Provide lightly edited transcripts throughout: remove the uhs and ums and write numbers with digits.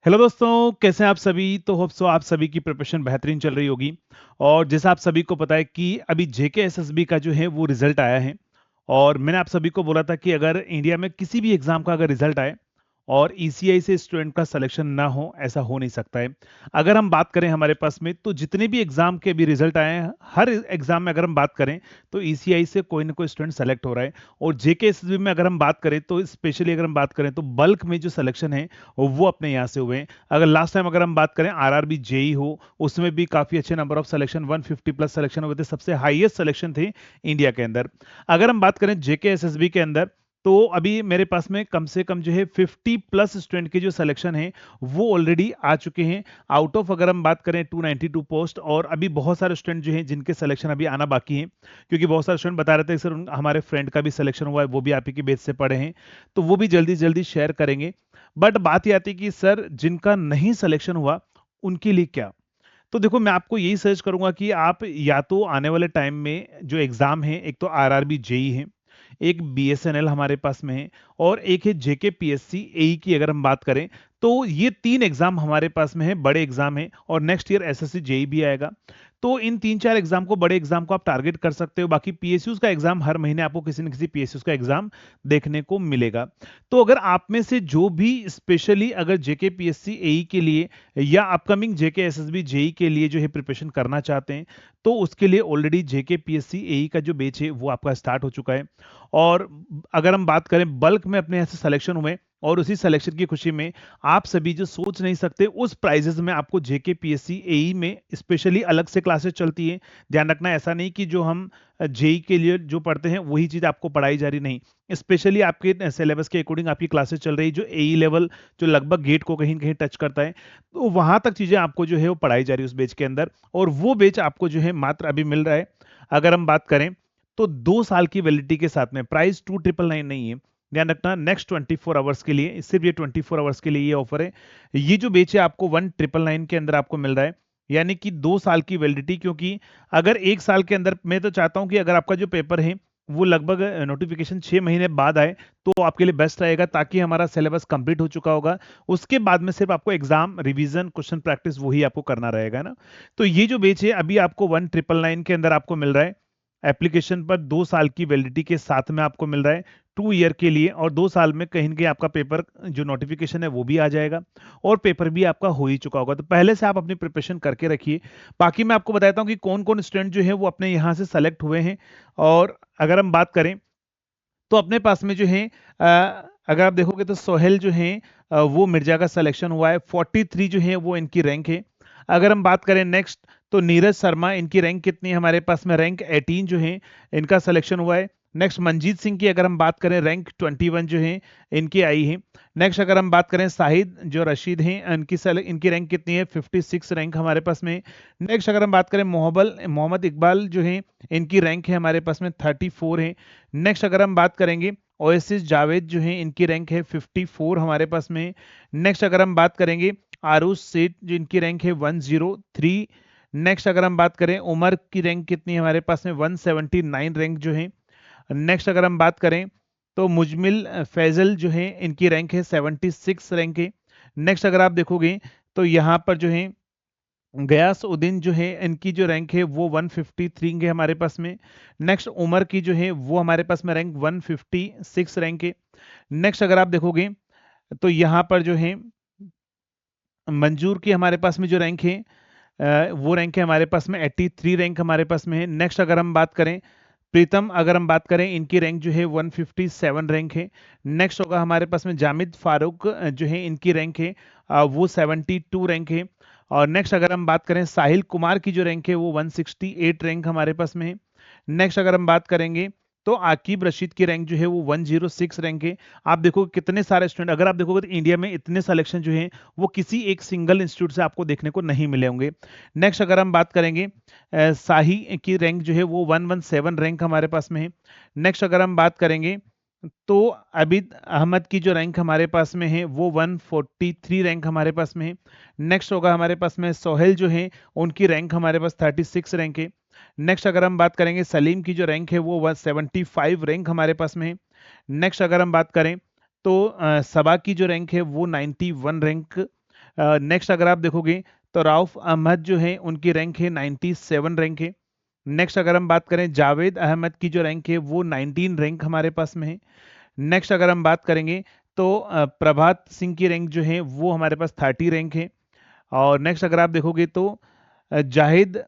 Hello दोस्तों, कैसे हैं आप सभी। तो होप सो आप सभी की प्रिपरेशन बेहतरीन चल रही होगी। और जैसा आप सभी को पता है कि अभी जेके एसएसबी का जो है वो रिजल्ट आया है। और मैंने आप सभी को बोला था कि अगर इंडिया में किसी भी एग्जाम का अगर रिजल्ट आए और ईसीआई से स्टूडेंट का सिलेक्शन ना हो, ऐसा हो नहीं सकता है। अगर हम बात करें हमारे पास में, तो जितने भी एग्जाम के भी रिजल्ट आए हैं, हर एग्जाम में अगर हम बात करें तो ईसीआई से कोई ना कोई स्टूडेंट सेलेक्ट हो रहा है। और जेके एसएसबी में अगर हम बात करें तो स्पेशली अगर हम बात करें तो बल्क में जो सिलेक्शन है वो अपने यहाँ से हुए हैं। अगर लास्ट टाइम अगर हम बात करें आरआरबी जेई हो, उसमें भी काफी अच्छे number of selection 150 plus selection हुए थे, सबसे हाईएस्ट सिलेक्शन थे इंडिया के अंदर। अगर हम बात करें जेके एसएसबी के अंदर, तो अभी मेरे पास में कम से कम जो है 50 प्लस स्टूडेंट के जो सिलेक्शन है वो ऑलरेडी आ चुके हैं। आउट ऑफ अगर हम बात करें 292 पोस्ट, और अभी बहुत सारे स्टूडेंट जो हैं जिनके सिलेक्शन अभी आना बाकी हैं, क्योंकि बहुत सारे स्टूडेंट बता रहे थे कि सर हमारे फ्रेंड का भी सिलेक्शन हुआ है, वो भी आप ही के बेस से पढ़े हैं, तो वो भी जल्दी जल्दी शेयर करेंगे। बट बात ये आती है कि सर जिनका नहीं सिलेक्शन हुआ उनके लिए क्या। तो देखो, मैं आपको यही सजेस्ट करूंगा कि आप या तो आने वाले टाइम में जो एग्जाम है, एक तो आरआरबी जेई है, एक बीएसएनएल हमारे पास में है, और एक है जेके पीएससी एई की अगर हम बात करें, तो ये तीन एग्जाम हमारे पास में है, बड़े एग्जाम है। और नेक्स्ट ईयर एसएससी जेई भी आएगा। तो इन तीन चार एग्जाम को, बड़े एग्जाम को आप टारगेट कर सकते हो। बाकी पीएसयूज का एग्जाम हर महीने आपको किसी न किसी पीएसयूज का एग्जाम देखने को मिलेगा। तो अगर आप में से जो भी स्पेशली अगर जेके पीएससी एई के लिए या अपकमिंग जेके एसएसबी जेई के लिए जो है प्रिपरेशन करना चाहते हैं, तो उसके लिए ऑलरेडी जेके पीएससी एई का जो बैच है वो आपका स्टार्ट हो चुका है। और अगर हम बात करें बल्क में अपने यहाँ से सिलेक्शन हुए, और उसी सिलेक्शन की खुशी में आप सभी जो सोच नहीं सकते उस प्राइजेस में आपको जेके पीएससी एई में स्पेशली अलग से क्लासेस चलती है। ध्यान रखना, ऐसा नहीं कि जो हम जेई के लिए जो पढ़ते हैं वही चीज आपको पढ़ाई जा रही, नहीं। स्पेशली आपके सिलेबस के अकॉर्डिंग आपकी क्लासेस चल रही, जो एई लेवल जो लगभग गेट को कहीं न कहीं टच करता है, तो वहां तक चीजें आपको जो है वो पढ़ाई जा रही है उस बैच के अंदर। और वो बैच आपको जो है मात्र अभी मिल रहा है, अगर हम बात करें तो 2 साल की वैलिडिटी के साथ में। प्राइस 2999 नहीं है, ध्यान रखना। नेक्स्ट 24 आवर्स के लिए, सिर्फ ये 24 आवर्स के लिए ये ऑफर है। ये जो बेच है आपको 1999 के अंदर आपको मिल रहा है, यानी कि 2 साल की वैलिडिटी। क्योंकि अगर 1 साल के अंदर, मैं तो चाहता हूं कि अगर आपका जो पेपर है वो लगभग नोटिफिकेशन 6 महीने बाद आए तो आपके लिए बेस्ट रहेगा, ताकि हमारा सिलेबस कंप्लीट हो चुका होगा। उसके बाद में सिर्फ आपको एग्जाम रिवीजन क्वेश्चन प्रैक्टिस वही आपको करना रहेगा ना। तो ये जो बेच है अभी आपको 1999 के अंदर आपको मिल रहा है एप्लीकेशन पर, 2 साल की वैलिडिटी के साथ में आपको मिल रहा है 2 ईयर के लिए। और 2 साल में कहीं न कहीं आपका पेपर जो नोटिफिकेशन है वो भी आ जाएगा, और पेपर भी आपका हो ही चुका होगा। तो पहले से आप अपनी प्रिपरेशन करके रखिए। बाकी मैं आपको बताता हूँ कि कौन कौन स्टूडेंट जो है वो अपने यहाँ से सेलेक्ट हुए हैं। और अगर हम बात करें तो अपने पास में जो है अगर आप देखोगे तो सोहेल जो है वो मिर्जा का सिलेक्शन हुआ है, 43 जो है वो इनकी रैंक है। अगर हम बात करें नेक्स्ट, तो नीरज शर्मा, इनकी रैंक कितनी है हमारे पास में, रैंक 18 जो है इनका सिलेक्शन हुआ है। नेक्स्ट मनजीत सिंह की अगर हम बात करें, रैंक 21 जो है इनकी आई है। नेक्स्ट अगर हम बात करें साहिद जो रशीद हैं, इनकी रैंक कितनी है, 56 रैंक हमारे पास में। नेक्स्ट अगर हम बात करें मोहम्मद इकबाल जो है, इनकी रैंक है हमारे पास में 34 है। नेक्स्ट अगर हम बात करेंगे ओएसिस जावेद जो है, इनकी रैंक है 54 हमारे पास में। नेक्स्ट अगर हम बात करेंगे आरुष सेठ, जो इनकी रैंक है 103। नेक्स्ट अगर हम बात करें उमर की रैंक कितनी है हमारे पास में, 179 रैंक जो है। नेक्स्ट अगर हम बात करें तो मुजमिल फैजल जो है, इनकी रैंक है 76 रैंक है। नेक्स्ट अगर आप देखोगे तो यहाँ पर जो है गयासउद्दीन जो है, इनकी जो रैंक है वो 153 है हमारे पास में। नेक्स्ट उमर की जो है वो हमारे पास में रैंक 156 रैंक है। नेक्स्ट अगर आप देखोगे तो यहाँ पर जो है मंजूर की हमारे पास में जो रैंक है वो रैंक है हमारे पास में 83 रैंक हमारे पास में है। नेक्स्ट अगर हम बात करें प्रीतम, अगर हम बात करें, इनकी रैंक जो है 157 रैंक है। नेक्स्ट होगा हमारे पास में जामिद फारूक, जो है इनकी रैंक है वो 72 रैंक है। और नेक्स्ट अगर हम बात करें साहिल कुमार की जो रैंक है वो 168 रैंक हमारे पास में है। नेक्स्ट अगर हम बात करेंगे तो आकिब रशीद की रैंक जो है वो 106 रैंक है। आप देखो कितने सारे स्टूडेंट, अगर आप देखोगे तो इंडिया में इतने सिलेक्शन जो है वो किसी एक सिंगल इंस्टीट्यूट से आपको देखने को नहीं मिले होंगे। नेक्स्ट अगर हम बात करेंगे साही की रैंक जो है वो 117 रैंक हमारे पास में है। नेक्स्ट अगर हम बात करेंगे तो अबिद अहमद की जो रैंक हमारे पास में है वो 143 रैंक हमारे पास में है। नेक्स्ट होगा हमारे पास में सोहेल जो है, उनकी रैंक हमारे पास 36 रैंक है। नेक्स्ट अगर हम बात करेंगे सलीम की जो रैंक है वो 175 रैंक हमारे पास में है। नेक्स्ट अगर हम बात करें तो सबा की जो रैंक है वो 91 रैंक। नेक्स्ट अगर आप देखोगे तो राउफ अहमद जो है उनकी रैंक है 97 रैंक है। नेक्स्ट अगर हम बात करें जावेद अहमद की जो रैंक है वो 19 रैंक हमारे पास में है। नेक्स्ट अगर हम बात करेंगे तो प्रभात सिंह की रैंक जो है वो हमारे पास 30 रैंक है। और नेक्स्ट अगर आप देखोगे तो जाहिद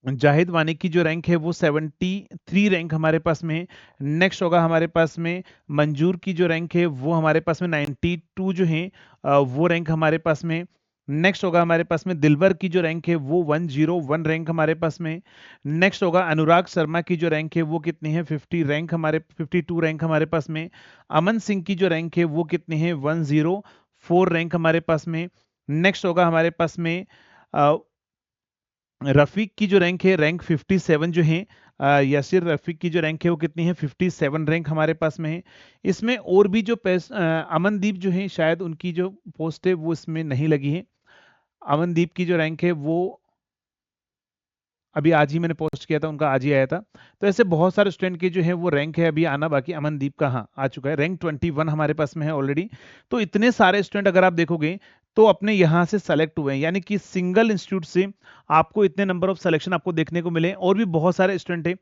जाहिद वानी की जो रैंक है वो 73 रैंक हमारे पास में है। नेक्स्ट होगा हमारे पास में मंजूर की जो रैंक है वो हमारे पास में 92 जो है वो रैंक हमारे पास में। नेक्स्ट होगा हमारे पास में दिलबर की जो रैंक है वो 101 रैंक हमारे पास में। नेक्स्ट होगा अनुराग शर्मा की जो रैंक है वो कितनी है 52 रैंक हमारे पास में। अमन सिंह की जो रैंक है वो कितनी है 104 रैंक हमारे पास में। नेक्स्ट होगा हमारे पास में रफीक की जो रैंक है रैंक 57 जो है यासिर रफीक की जो रैंक है वो कितनी है 57 रैंक हमारे पास में है। इसमें और भी जो अमनदीप जो है शायद उनकी जो पोस्ट है वो इसमें नहीं लगी है। अमनदीप की जो रैंक है वो अभी आज ही मैंने पोस्ट किया था, उनका आज ही आया था। तो ऐसे बहुत सारे स्टूडेंट के जो है वो रैंक है अभी आना बाकी। अमनदीप का हाँ आ चुका है, रैंक 21 हमारे पास में है ऑलरेडी। तो इतने सारे स्टूडेंट अगर आप देखोगे तो अपने यहाँ से सेलेक्ट हुए हैं, यानी कि सिंगल इंस्टीट्यूट से आपको इतने नंबर ऑफ सिलेक्शन आपको देखने को मिले। और भी बहुत सारे स्टूडेंट है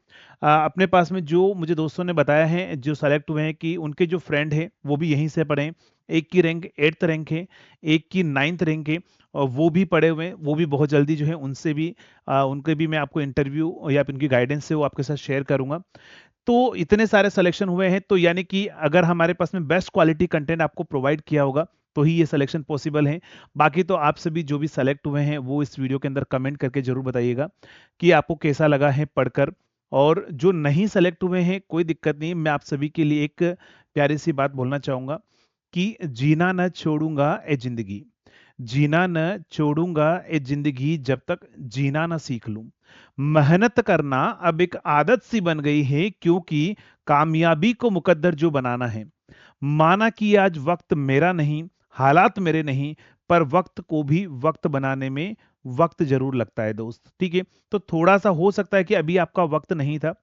अपने पास में जो मुझे दोस्तों ने बताया है जो सेलेक्ट हुए हैं कि उनके जो फ्रेंड है वो भी यहीं से पढ़े हैं। एक की रैंक 8th रैंक है, एक की 9th रैंक है, और वो भी पढ़े हुए हैं। वो भी बहुत जल्दी जो है उनसे भी उनके भी मैं आपको इंटरव्यू या उनकी गाइडेंस से वो आपके साथ शेयर करूंगा। तो इतने सारे सिलेक्शन हुए हैं, तो यानी कि अगर हमारे पास में बेस्ट क्वालिटी कंटेंट आपको प्रोवाइड किया होगा तो ही ये सिलेक्शन पॉसिबल है। बाकी तो आप सभी जो भी सेलेक्ट हुए हैं वो इस वीडियो के अंदर कमेंट करके जरूर बताइएगा कि आपको कैसा लगा है पढ़कर। और जो नहीं सेलेक्ट हुए हैं कोई दिक्कत नहीं, मैं आप सभी के लिए एक प्यारी सी बात बोलना चाहूंगा कि जीना न छोड़ूंगा ए जिंदगी, जीना न छोड़ूंगा ए जिंदगी जब तक जीना न सीख लूं। मेहनत करना अब एक आदत सी बन गई है क्योंकि कामयाबी को मुकद्दर जो बनाना है। माना कि आज वक्त मेरा नहीं, हालात मेरे नहीं, पर वक्त को भी वक्त बनाने में वक्त जरूर लगता है दोस्त। ठीक है, तो थोड़ा सा हो सकता है कि अभी आपका वक्त नहीं था,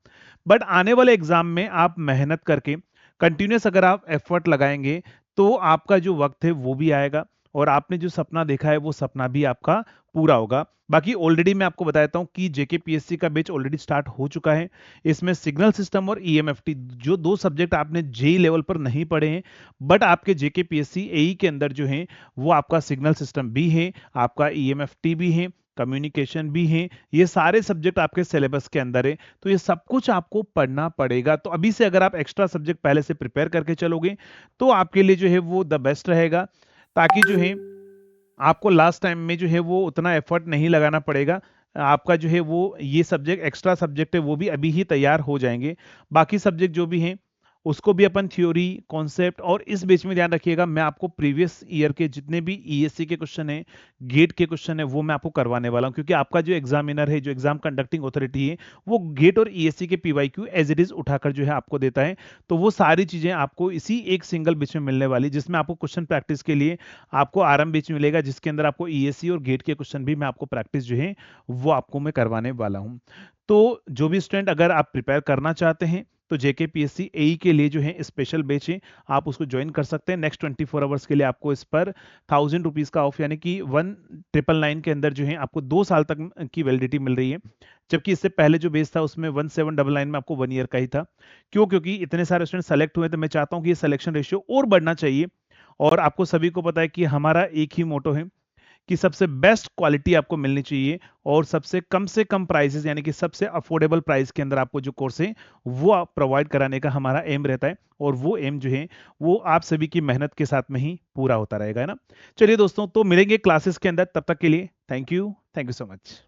बट आने वाले एग्जाम में आप मेहनत करके कंटिन्यूस अगर आप एफर्ट लगाएंगे तो आपका जो वक्त है वो भी आएगा और आपने जो सपना देखा है वो सपना भी आपका पूरा होगा। बाकी ऑलरेडी मैं आपको बताता हूं कि जेकेपीएससी का बैच ऑलरेडी स्टार्ट हो चुका है। इसमें सिग्नल सिस्टम और ईएमएफटी जो दो सब्जेक्ट आपने जेई लेवल पर नहीं पढ़े हैं, बट आपके जेकेपीएससी एई के अंदर जो है वो आपका सिग्नल सिस्टम भी है, आपका ईएमएफटी भी है, कम्युनिकेशन भी है। ये सारे सब्जेक्ट आपके सिलेबस के अंदर है, तो ये सब कुछ आपको पढ़ना पड़ेगा। तो अभी से अगर आप एक्स्ट्रा सब्जेक्ट पहले से प्रिपेयर करके चलोगे तो आपके लिए जो है वो द बेस्ट रहेगा, ताकि जो है आपको लास्ट टाइम में जो है वो उतना एफर्ट नहीं लगाना पड़ेगा। आपका जो है वो ये सब्जेक्ट एक्स्ट्रा सब्जेक्ट है वो भी अभी ही तैयार हो जाएंगे। बाकी सब्जेक्ट जो भी हैं उसको भी अपन थ्योरी कॉन्सेप्ट, और इस बीच में ध्यान रखिएगा मैं आपको प्रीवियस ईयर के जितने भी ईएससी के क्वेश्चन है, गेट के क्वेश्चन है, वो मैं आपको करवाने वाला हूं। क्योंकि आपका जो एग्जामिनर है, जो एग्जाम कंडक्टिंग अथॉरिटी है, वो गेट और ईएससी के पीवाईक्यू एज इट इज उठाकर जो है आपको देता है। तो वो सारी चीजें आपको इसी एक सिंगल बीच में मिलने वाली, जिसमें आपको क्वेश्चन प्रैक्टिस के लिए आपको आरएम बीच मिलेगा, जिसके अंदर आपको ईएससी और गेट के क्वेश्चन भी मैं आपको प्रैक्टिस जो है वो आपको मैं करवाने वाला हूं। तो जो भी स्टूडेंट अगर आप प्रिपेयर करना चाहते हैं तो जेकेपीएससी एई के लिए जो है स्पेशल बैच है, आप उसको ज्वाइन कर सकते हैं। नेक्स्ट 24 आवर्स के लिए आपको इस पर 1000 रुपीज का ऑफ, यानी कि 1999 के अंदर जो है आपको 2 साल तक की वैलिडिटी मिल रही है। जबकि इससे पहले जो बेस था उसमें 1799 में आपको 1 ईयर का ही था। क्यों? क्योंकि इतने सारे स्टूडेंट सेलेक्ट हुए, तो मैं चाहता हूं कि ये सिलेक्शन रेशियो और बढ़ना चाहिए। और आपको सभी को पता है कि हमारा एक ही मोटो है कि सबसे बेस्ट क्वालिटी आपको मिलनी चाहिए और सबसे कम से कम प्राइसेस, यानी कि सबसे अफोर्डेबल प्राइस के अंदर आपको जो कोर्स है वो प्रोवाइड कराने का हमारा एम रहता है। और वो एम जो है वो आप सभी की मेहनत के साथ में ही पूरा होता रहेगा, है ना। चलिए दोस्तों, तो मिलेंगे क्लासेस के अंदर, तब तक के लिए थैंक यू सो मच।